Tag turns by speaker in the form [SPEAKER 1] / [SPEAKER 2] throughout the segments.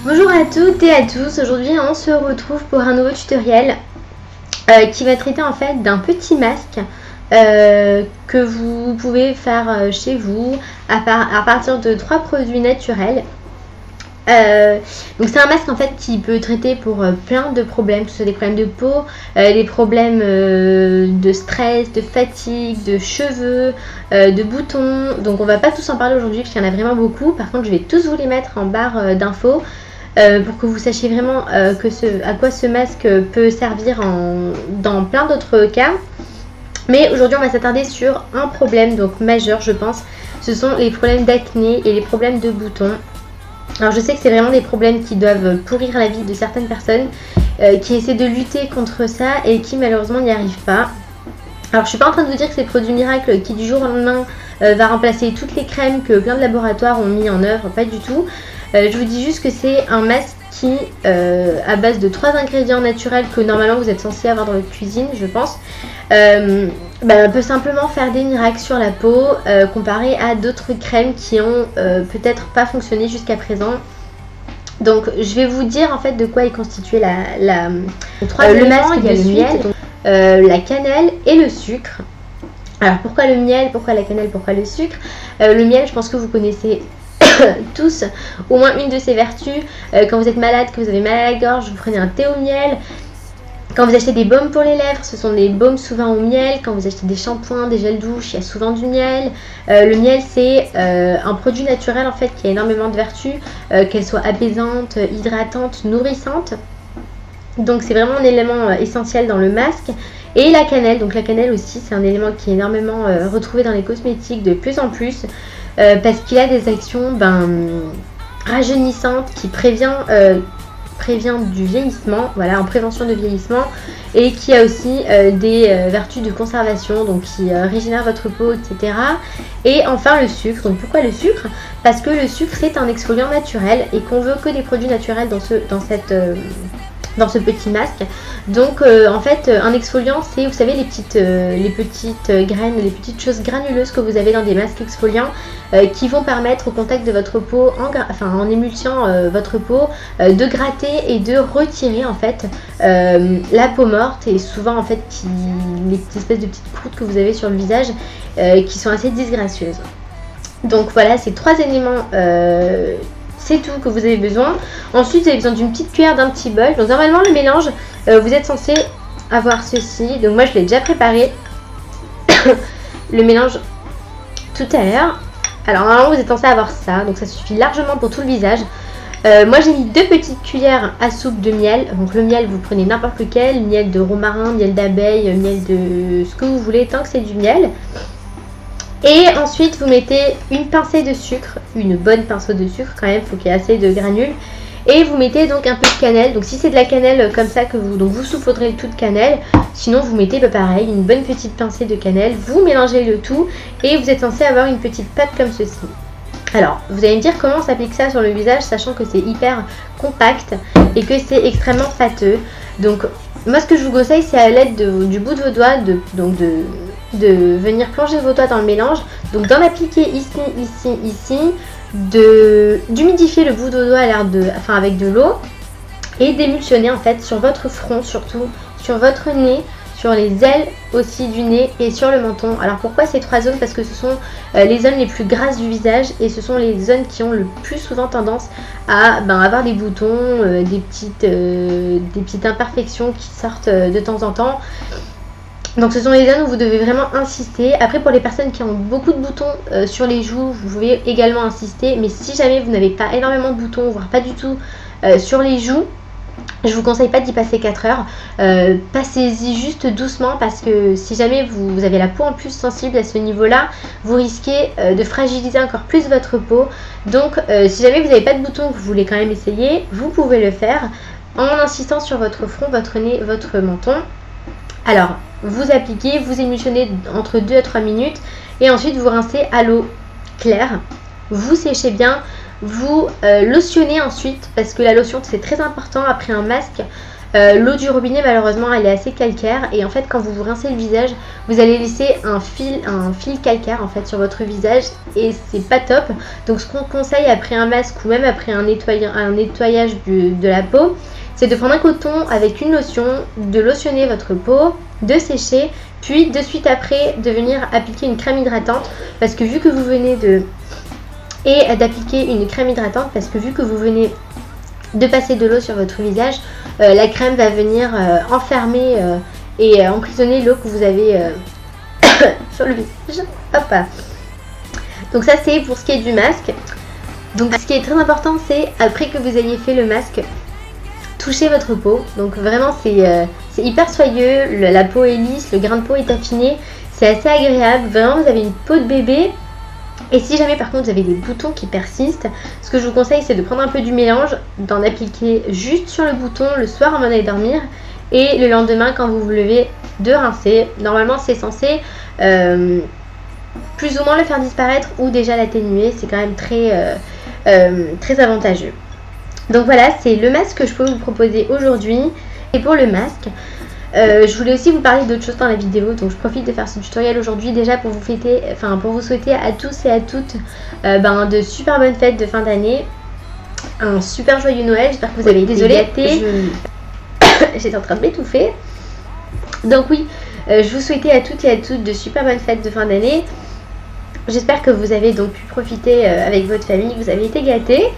[SPEAKER 1] Bonjour à toutes et à tous, aujourd'hui on se retrouve pour un nouveau tutoriel qui va traiter en fait d'un petit masque que vous pouvez faire chez vous à partir de 3 produits naturels. Donc c'est un masque en fait qui peut traiter pour plein de problèmes, que ce soit des problèmes de peau, des problèmes de stress, de fatigue, de cheveux, de boutons. Donc on va pas tous en parler aujourd'hui parce qu'il y en a vraiment beaucoup. Par contre je vais tous vous les mettre en barre d'infos pour que vous sachiez vraiment à quoi ce masque peut servir dans plein d'autres cas. Mais aujourd'hui on va s'attarder sur un problème donc majeur je pense. Ce sont les problèmes d'acné et les problèmes de boutons. Alors je sais que c'est vraiment des problèmes qui doivent pourrir la vie de certaines personnes qui essaient de lutter contre ça et qui malheureusement n'y arrivent pas. Alors je suis pas en train de vous dire que c'est le produit miracle qui du jour au lendemain va remplacer toutes les crèmes que plein de laboratoires ont mis en œuvre, pas du tout. Je vous dis juste que c'est un masque qui, à base de 3 ingrédients naturels que normalement vous êtes censé avoir dans votre cuisine, je pense, peut simplement faire des miracles sur la peau comparé à d'autres crèmes qui ont peut-être pas fonctionné jusqu'à présent. Donc je vais vous dire en fait de quoi est constitué le masque. Il y a le miel, donc, la cannelle et le sucre. Alors pourquoi le miel, pourquoi la cannelle, pourquoi le sucre? Le miel, je pense que vous connaissez tous au moins une de ses vertus. Quand vous êtes malade, que vous avez mal à la gorge, vous prenez un thé au miel. Quand vous achetez des baumes pour les lèvres, ce sont des baumes souvent au miel. Quand vous achetez des shampoings, des gels douche, il y a souvent du miel. Le miel, c'est un produit naturel en fait qui a énormément de vertus, qu'elle soit apaisante, hydratante, nourrissante. Donc c'est vraiment un élément essentiel dans le masque. Et la cannelle, donc la cannelle aussi, c'est un élément qui est énormément retrouvé dans les cosmétiques de plus en plus. Parce qu'il a des actions rajeunissantes qui prévient du vieillissement, voilà, en prévention de vieillissement, et qui a aussi des vertus de conservation, donc qui régénère votre peau, etc. Et enfin le sucre. Donc pourquoi le sucre? Parce que le sucre c'est un exfoliant naturel et qu'on veut que des produits naturels dans ce petit masque. Donc en fait un exfoliant c'est, vous savez, les petites graines, les petites choses granuleuses que vous avez dans des masques exfoliants qui vont permettre au contact de votre peau, en émulsionnant votre peau, de gratter et de retirer en fait la peau morte et souvent en fait les espèces de petites croûtes que vous avez sur le visage qui sont assez disgracieuses. Donc voilà, ces 3 éléments c'est tout que vous avez besoin. Ensuite vous avez besoin d'une petite cuillère, d'un petit bol. Donc normalement le mélange, vous êtes censé avoir ceci. Donc moi je l'ai déjà préparé le mélange tout à l'heure. Alors normalement vous êtes censé avoir ça, donc ça suffit largement pour tout le visage. Moi j'ai mis 2 petites cuillères à soupe de miel. Donc le miel vous prenez n'importe lequel, miel de romarin, miel d'abeille, miel de ce que vous voulez tant que c'est du miel. Et ensuite vous mettez une pincée de sucre, une bonne pincée de sucre quand même, il faut qu'il y ait assez de granules. Et vous mettez donc un peu de cannelle, donc si c'est de la cannelle comme ça que vous saupoudrez le tout de cannelle. Sinon vous mettez pareil, une bonne petite pincée de cannelle, vous mélangez le tout et vous êtes censé avoir une petite pâte comme ceci. Alors vous allez me dire comment on s'applique ça sur le visage, sachant que c'est hyper compact et que c'est extrêmement pâteux. Donc moi ce que je vous conseille c'est à l'aide du bout de vos doigts de venir plonger vos doigts dans le mélange, donc d'en appliquer ici, d'humidifier le bout de vos doigts avec de l'eau et d'émulsionner en fait sur votre front, surtout sur votre nez, sur les ailes aussi du nez et sur le menton. Alors pourquoi ces 3 zones? Parce que ce sont les zones les plus grasses du visage et ce sont les zones qui ont le plus souvent tendance à avoir des boutons, des petites imperfections qui sortent de temps en temps. Donc ce sont les zones où vous devez vraiment insister. Après pour les personnes qui ont beaucoup de boutons sur les joues, vous pouvez également insister. Mais si jamais vous n'avez pas énormément de boutons, voire pas du tout sur les joues, je vous conseille pas d'y passer 4 heures. Passez-y juste doucement parce que si jamais vous avez la peau en plus sensible à ce niveau-là, vous risquez de fragiliser encore plus votre peau. Donc si jamais vous n'avez pas de boutons, que vous voulez quand même essayer, vous pouvez le faire en insistant sur votre front, votre nez, votre menton. Alors vous appliquez, vous émulsionnez entre 2 à 3 minutes et ensuite vous rincez à l'eau claire. Vous séchez bien, vous lotionnez ensuite parce que la lotion c'est très important après un masque. L'eau du robinet malheureusement elle est assez calcaire et en fait quand vous vous rincez le visage vous allez laisser un fil calcaire en fait sur votre visage et c'est pas top. Donc ce qu'on conseille après un masque ou même après un nettoyage de la peau, c'est de prendre un coton avec une lotion, de lotionner votre peau, de sécher, puis de suite après de venir appliquer une crème hydratante parce que vu que vous venez d'appliquer une crème hydratante parce que vu que vous venez de passer de l'eau sur votre visage, la crème va venir enfermer et emprisonner l'eau que vous avez sur le visage. Hop. Donc ça c'est pour ce qui est du masque. Donc ce qui est très important c'est après que vous ayez fait le masque, toucher votre peau. Donc vraiment c'est hyper soyeux, la peau est lisse, le grain de peau est affiné, c'est assez agréable. Vraiment vous avez une peau de bébé. Et si jamais par contre vous avez des boutons qui persistent, ce que je vous conseille c'est de prendre un peu du mélange, d'en appliquer juste sur le bouton le soir avant d'aller dormir et le lendemain quand vous vous levez de rincer. Normalement c'est censé plus ou moins le faire disparaître ou déjà l'atténuer, c'est quand même très avantageux. Donc voilà, c'est le masque que je peux vous proposer aujourd'hui. Et pour le masque, je voulais aussi vous parler d'autres choses dans la vidéo, donc je profite de faire ce tutoriel aujourd'hui déjà pour vous souhaiter à tous et à toutes de super bonnes fêtes de fin d'année, un super joyeux Noël. J'espère que vous avez été gâtés. J'étais en train de m'étouffer. Donc oui, je vous souhaitais à toutes et à toutes de super bonnes fêtes de fin d'année. J'espère que vous avez donc pu profiter avec votre famille, que vous avez été gâtés.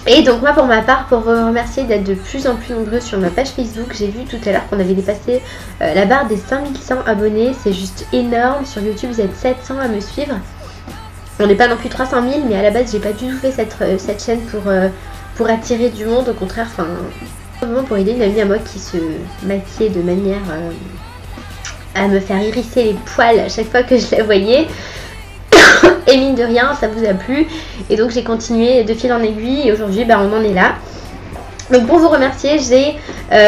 [SPEAKER 1] Et donc moi pour ma part, pour vous remercier d'être de plus en plus nombreux sur ma page Facebook, j'ai vu tout à l'heure qu'on avait dépassé la barre des 5100 abonnés, c'est juste énorme. Sur YouTube vous êtes 700 à me suivre. On n'est pas non plus 300 000, mais à la base j'ai pas du tout fait cette chaîne pour attirer du monde, au contraire, pour aider une amie à moi qui se maquillait de manière à me faire hérisser les poils à chaque fois que je la voyais. Et mine de rien ça vous a plu et donc j'ai continué de fil en aiguille et aujourd'hui on en est là. Donc pour vous remercier j'ai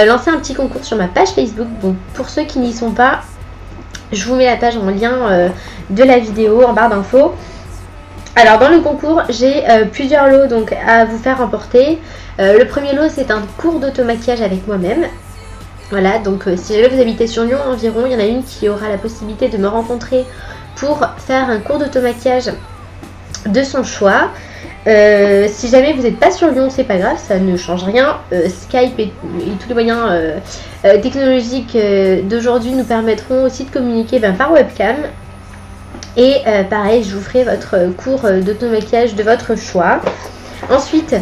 [SPEAKER 1] lancé un petit concours sur ma page Facebook. Bon, pour ceux qui n'y sont pas, je vous mets la page en lien de la vidéo en barre d'infos. Alors dans le concours j'ai plusieurs lots donc à vous faire remporter. Le premier lot c'est un cours d'auto-maquillage avec moi-même. Voilà, donc si jamais vous habitez sur Lyon environ, il y en a une qui aura la possibilité de me rencontrer pour faire un cours d'auto-maquillage de son choix. Si jamais vous n'êtes pas sur Lyon, c'est pas grave, ça ne change rien. Skype et tous les moyens technologiques d'aujourd'hui nous permettront aussi de communiquer par webcam. Et pareil, je vous ferai votre cours d'auto-maquillage de votre choix. Ensuite,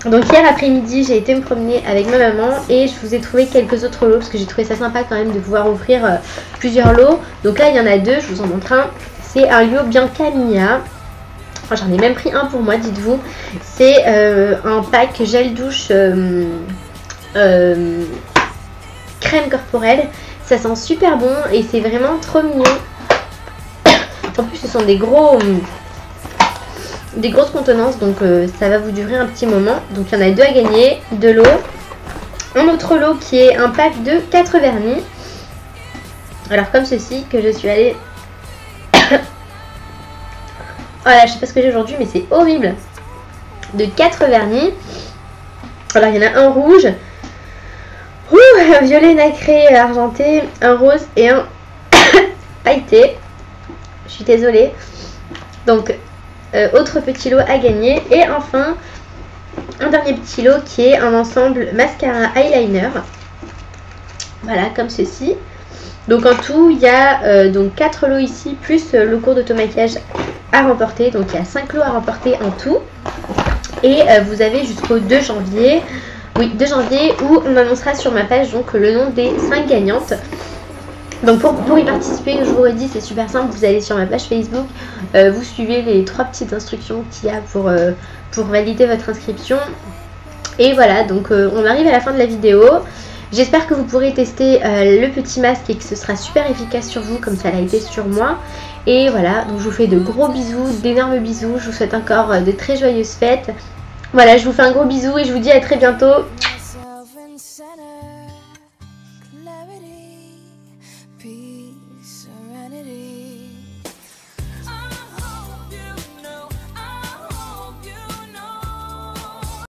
[SPEAKER 1] donc hier après-midi, j'ai été me promener avec ma maman et je vous ai trouvé quelques autres lots parce que j'ai trouvé ça sympa quand même de pouvoir offrir plusieurs lots. Donc là, il y en a deux, je vous en montre un. C'est un lot Bianca Mia. J'en ai même pris un pour moi, dites-vous. C'est un pack gel douche crème corporelle. Ça sent super bon et c'est vraiment trop mignon. En plus, ce sont des grosses contenances, donc ça va vous durer un petit moment. Donc il y en a deux à gagner, de l'eau. Un autre lot qui est un pack de 4 vernis. Alors comme ceci, que je suis allée... Voilà, je sais pas ce que j'ai aujourd'hui, mais c'est horrible. De 4 vernis. Alors il y en a un rouge, un violet nacré argenté, un rose et un pailleté. Je suis désolée. Donc autre petit lot à gagner. Et enfin un dernier petit lot qui est un ensemble mascara eyeliner. Voilà, comme ceci. Donc en tout il y a donc 4 lots ici plus le cours d'auto-maquillage à remporter. Donc il y a 5 lots à remporter en tout. Et vous avez jusqu'au 2 janvier. Oui, 2 janvier où on annoncera sur ma page donc le nom des 5 gagnantes. Donc pour y participer, je vous redis, c'est super simple, vous allez sur ma page Facebook, vous suivez les 3 petites instructions qu'il y a pour valider votre inscription. Et voilà, donc on arrive à la fin de la vidéo. J'espère que vous pourrez tester le petit masque et que ce sera super efficace sur vous comme ça l'a été sur moi. Et voilà, donc je vous fais de gros bisous, d'énormes bisous, je vous souhaite encore de très joyeuses fêtes. Voilà, je vous fais un gros bisou et je vous dis à très bientôt.
[SPEAKER 2] Peace, serenity.